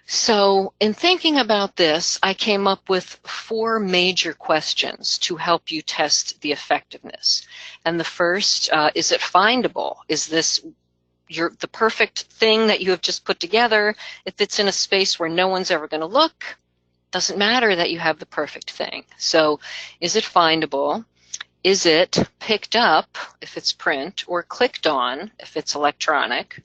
So in thinking about this, I came up with 4 major questions to help you test the effectiveness. And the first, is it findable? Is this the perfect thing that you have just put together? If it's in a space where no one's ever going to look, doesn't matter that you have the perfect thing. So is it findable? Is it picked up if it's print, or clicked on if it's electronic?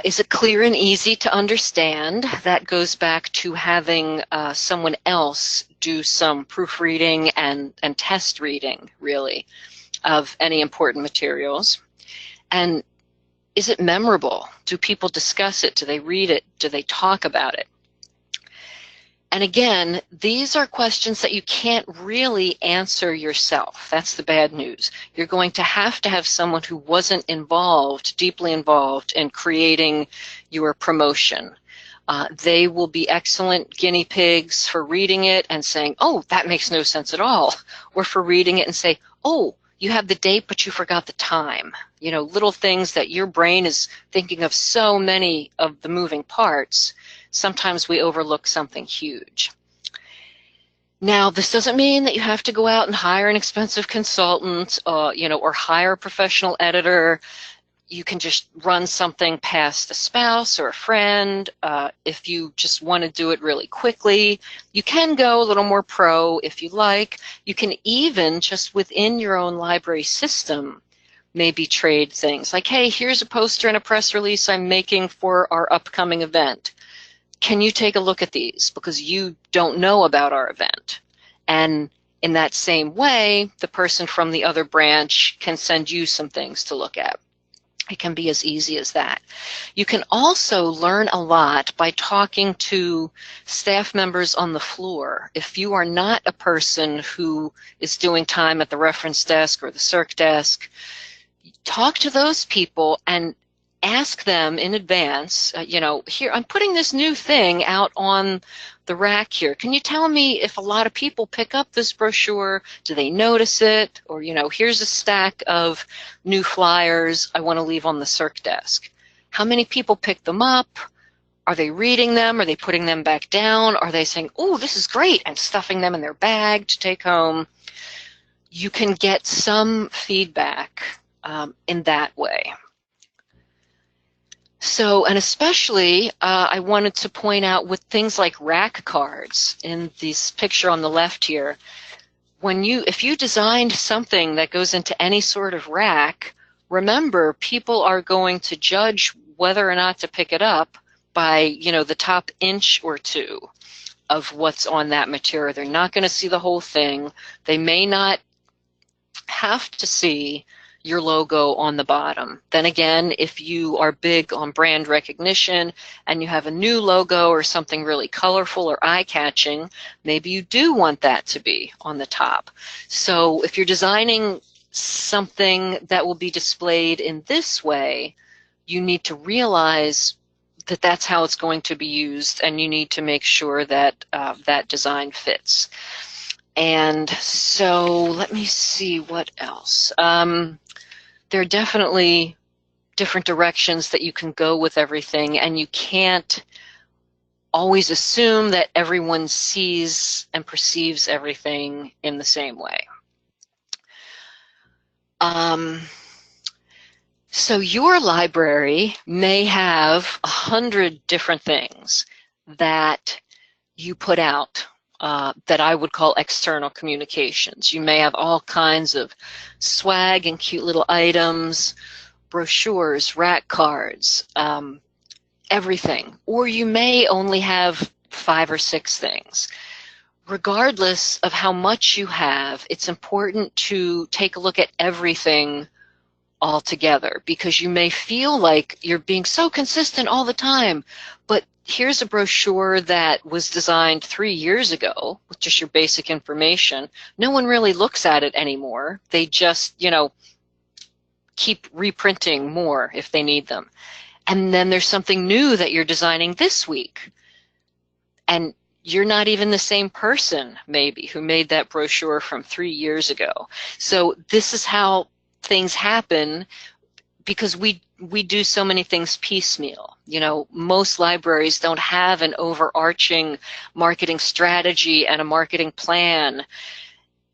Is it clear and easy to understand? That goes back to having someone else do some proofreading and test reading, really, of any important materials. And is it memorable? Do people discuss it? Do they read it? Do they talk about it? And again, these are questions that you can't really answer yourself. That's the bad news. You're going to have someone who wasn't deeply involved in creating your promotion. They will be excellent guinea pigs for reading it and saying, oh, that makes no sense at all. Or for reading it and say, oh, you have the date, but you forgot the time. Little things that your brain is thinking of, so many of the moving parts. Sometimes we overlook something huge. Now, this doesn't mean that you have to go out and hire an expensive consultant, or hire a professional editor. You can just run something past a spouse or a friend. If you just want to do it really quickly, you can go a little more pro if you like. You can even, just within your own library system, maybe trade things like, hey, here's a poster and a press release I'm making for our upcoming event. Can you take a look at these? Because you don't know about our event. And in that same way, the person from the other branch can send you some things to look at. It can be as easy as that. You can also learn a lot by talking to staff members on the floor. If you are not a person who is doing time at the reference desk or the circ desk, talk to those people and ask them in advance, here, I'm putting this new thing out on the rack here. Can you tell me if a lot of people pick up this brochure? Do they notice it? Or, here's a stack of new flyers I want to leave on the circ desk. How many people pick them up? Are they reading them? Are they putting them back down? Are they saying, oh, this is great, and stuffing them in their bag to take home? You can get some feedback in that way. So, and especially, I wanted to point out with things like rack cards in this picture on the left here, if you designed something that goes into any sort of rack, remember, people are going to judge whether or not to pick it up by, the top inch or two of what's on that material. They're not going to see the whole thing. They may not have to see your logo on the bottom. Then again, if you are big on brand recognition and you have a new logo or something really colorful or eye-catching, maybe you do want that to be on the top. So if you're designing something that will be displayed in this way, you need to realize that that's how it's going to be used, and you need to make sure that that design fits. And so let me see what else. There are definitely different directions that you can go with everything, and you can't always assume that everyone sees and perceives everything in the same way. So your library may have 100 different things that you put out that I would call external communications. You may have all kinds of swag and cute little items, brochures, rack cards, everything. Or you may only have 5 or 6 things. Regardless of how much you have, it's important to take a look at everything altogether, because you may feel like you're being so consistent all the time, but here's a brochure that was designed 3 years ago with just your basic information. No one really looks at it anymore. They just, keep reprinting more if they need them. And then there's something new that you're designing this week. And you're not even the same person, maybe, who made that brochure from 3 years ago. So this is how things happen, because we do so many things piecemeal. Most libraries don't have an overarching marketing strategy and a marketing plan.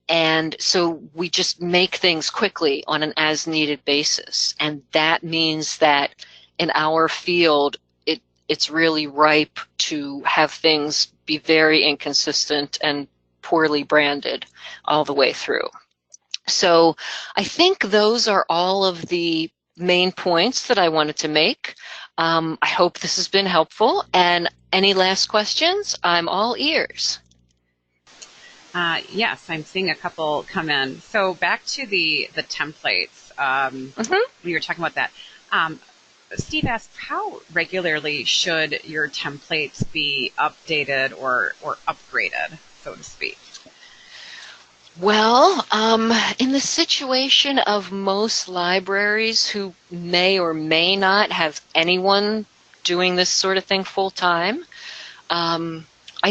And so we just make things quickly on an as-needed basis. And that means that in our field, it's really ripe to have things be very inconsistent and poorly branded all the way through. So I think those are all of the main points that I wanted to make. I hope this has been helpful. And any last questions? I'm all ears. Yes, I'm seeing a couple come in. So back to the templates. We were talking about that. Steve asked, how regularly should your templates be updated or upgraded, so to speak? Well, in the situation of most libraries who may or may not have anyone doing this sort of thing full time, I'd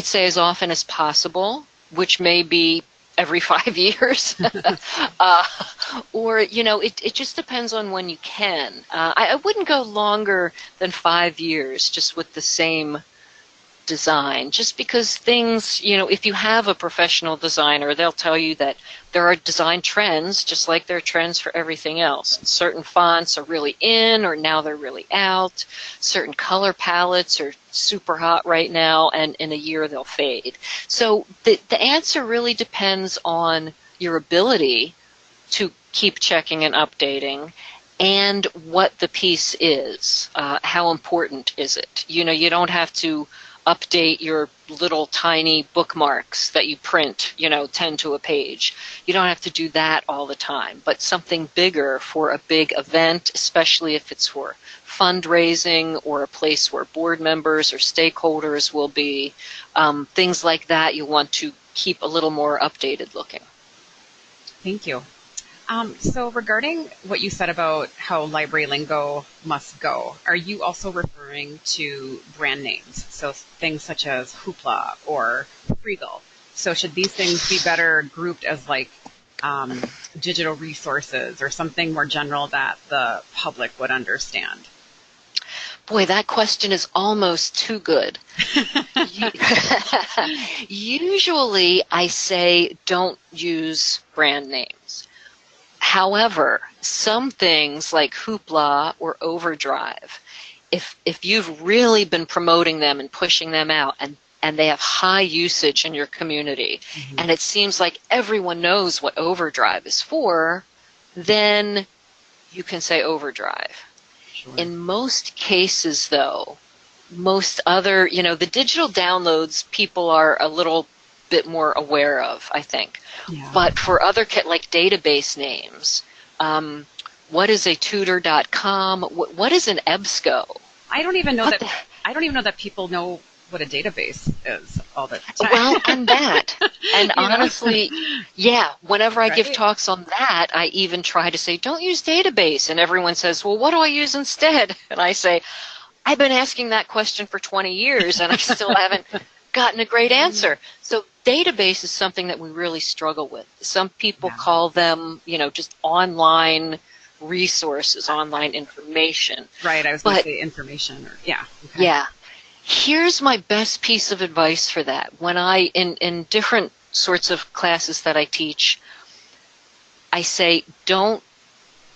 say as often as possible, which may be every 5 years. Or, it just depends on when you can. I wouldn't go longer than 5 years just with the same design, just because things, if you have a professional designer, they'll tell you that there are design trends, just like there are trends for everything else. Certain fonts are really in, or now they're really out. Certain color palettes are super hot right now, and in a year they'll fade. So the answer really depends on your ability to keep checking and updating, and what the piece is. How important is it? You don't have to update your little tiny bookmarks that you print, 10 to a page. You don't have to do that all the time, but something bigger for a big event, especially if it's for fundraising or a place where board members or stakeholders will be, things like that you want to keep a little more updated looking. Thank you. So regarding what you said about how library lingo must go, are you also referring to brand names? So things such as Hoopla or Freegal. So should these things be better grouped as like digital resources or something more general that the public would understand? Boy, that question is almost too good. Usually I say don't use brand names. However, some things like Hoopla or Overdrive, if you've really been promoting them and pushing them out, and they have high usage in your community, and it seems like everyone knows what Overdrive is for, then you can say Overdrive. Sure. In most cases, though, most other, the digital downloads people are a little bit more aware of, I think. Yeah. But for other like database names, what is a tutor.com? What is an EBSCO? I don't even know I don't even know that people know what a database is all the time. Well, and that. And honestly, yeah, whenever I give talks on that, I even try to say, don't use database. And everyone says, well, what do I use instead? And I say, I've been asking that question for 20 years and I still haven't gotten a great answer. So database is something that we really struggle with. Some people call them, just online resources, online information. Right, I was going to say information. Okay. Yeah. Here's my best piece of advice for that. When in different sorts of classes that I teach, I say don't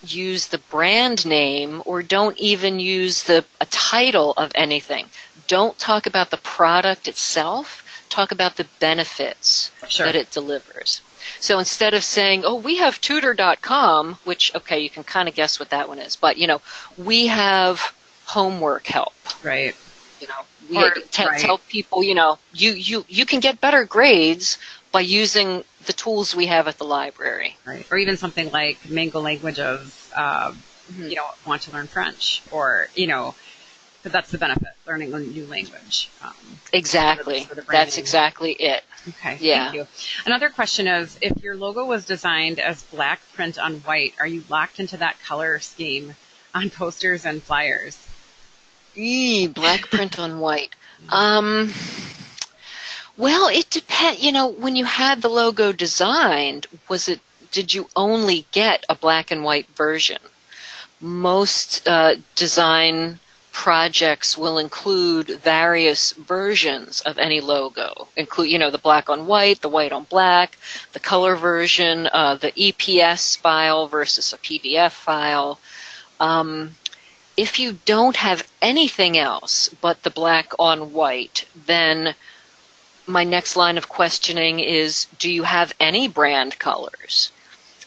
use the brand name or don't even use a title of anything. Don't talk about the product itself. Talk about the benefits that it delivers. So instead of saying, oh, we have tutor.com, which, okay, you can kind of guess what that one is. But, we have homework help. Right. We tell people, you can get better grades by using the tools we have at the library. Right. Or even something like Mango Languages, want to learn French, or, but that's the benefit, learning a new language. Exactly. That's exactly it. Okay, yeah. Thank you. Another question is, if your logo was designed as black print on white, are you locked into that color scheme on posters and flyers? Black print on white. Well, it depends. When you had the logo designed, did you only get a black and white version? Most design projects will include various versions of any logo, include, the black on white, the white on black, the color version, the EPS file versus a PDF file. If you don't have anything else but the black on white, then my next line of questioning is, do you have any brand colors?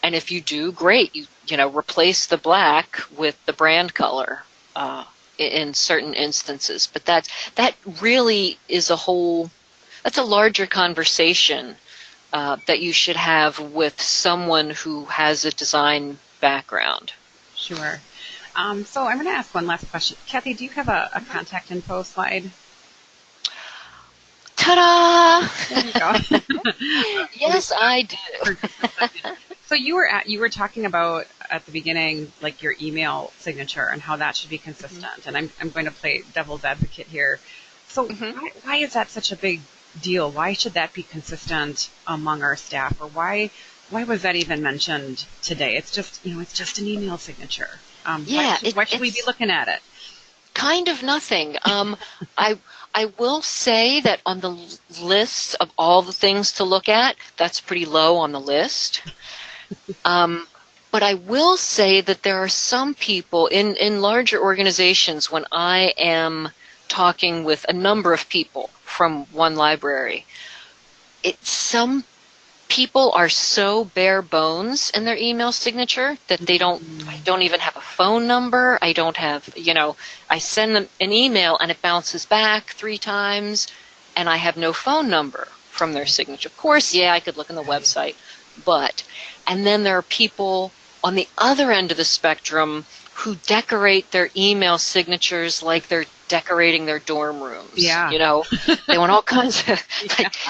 And if you do, great. You replace the black with the brand color in certain instances. But that really is that's a larger conversation that you should have with someone who has a design background. Sure. So I'm going to ask one last question. Kathy, do you have a contact info slide? Ta-da! There you go. Yes, I do. So you were talking about at the beginning, like your email signature and how that should be consistent. And I'm going to play devil's advocate here. So why is that such a big deal? Why should that be consistent among our staff? Or why was that even mentioned today? It's just an email signature. Why should we be looking at it? Kind of nothing. I will say that on the list of all the things to look at, that's pretty low on the list. But I will say that there are some people in larger organizations, when I am talking with a number of people from one library, some people are so bare bones in their email signature that I don't even have a phone number. I don't have, I send them an email and it bounces back 3 times and I have no phone number from their signature. Of course, I could look on the website, and then there are people on the other end of the spectrum who decorate their email signatures like they're decorating their dorm rooms. Yeah. They want all kinds of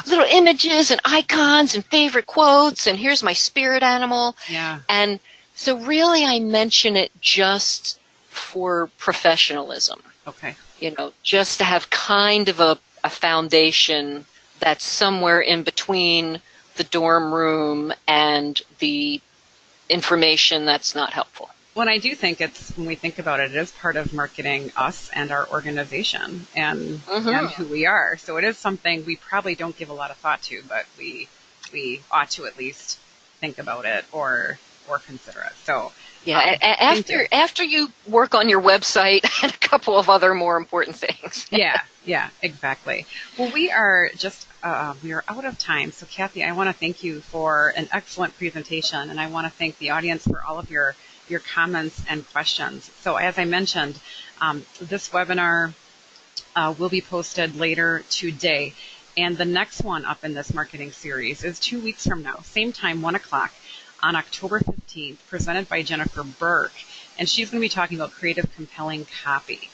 little images and icons and favorite quotes, and here's my spirit animal. Yeah. And so really I mention it just for professionalism. Okay. Just to have kind of a foundation that's somewhere in between the dorm room and the information that's not helpful. Well, I do think when we think about it, it is part of marketing us and our organization and who we are. So it is something we probably don't give a lot of thought to, but we ought to at least think about it or consider it. So after you work on your website and a couple of other more important things. Yeah, exactly. Well, we are out of time. So Kathy, I want to thank you for an excellent presentation, and I want to thank the audience for all of your comments and questions. So as I mentioned, this webinar will be posted later today. And the next one up in this marketing series is 2 weeks from now, same time, 1 o'clock on October 15th, presented by Jennifer Burke. And she's going to be talking about creative, compelling copy,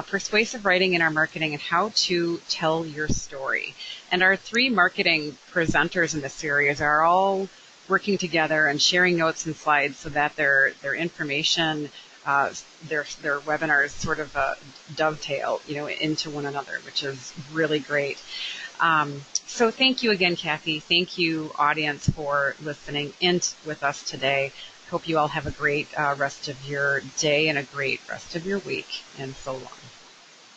persuasive writing in our marketing, and how to tell your story. And our 3 marketing presenters in this series are all working together and sharing notes and slides so that their information, their webinars sort of dovetail, into one another, which is really great. So thank you again, Kathy. Thank you, audience, for listening in with us today. Hope you all have a great rest of your day and a great rest of your week. And so long.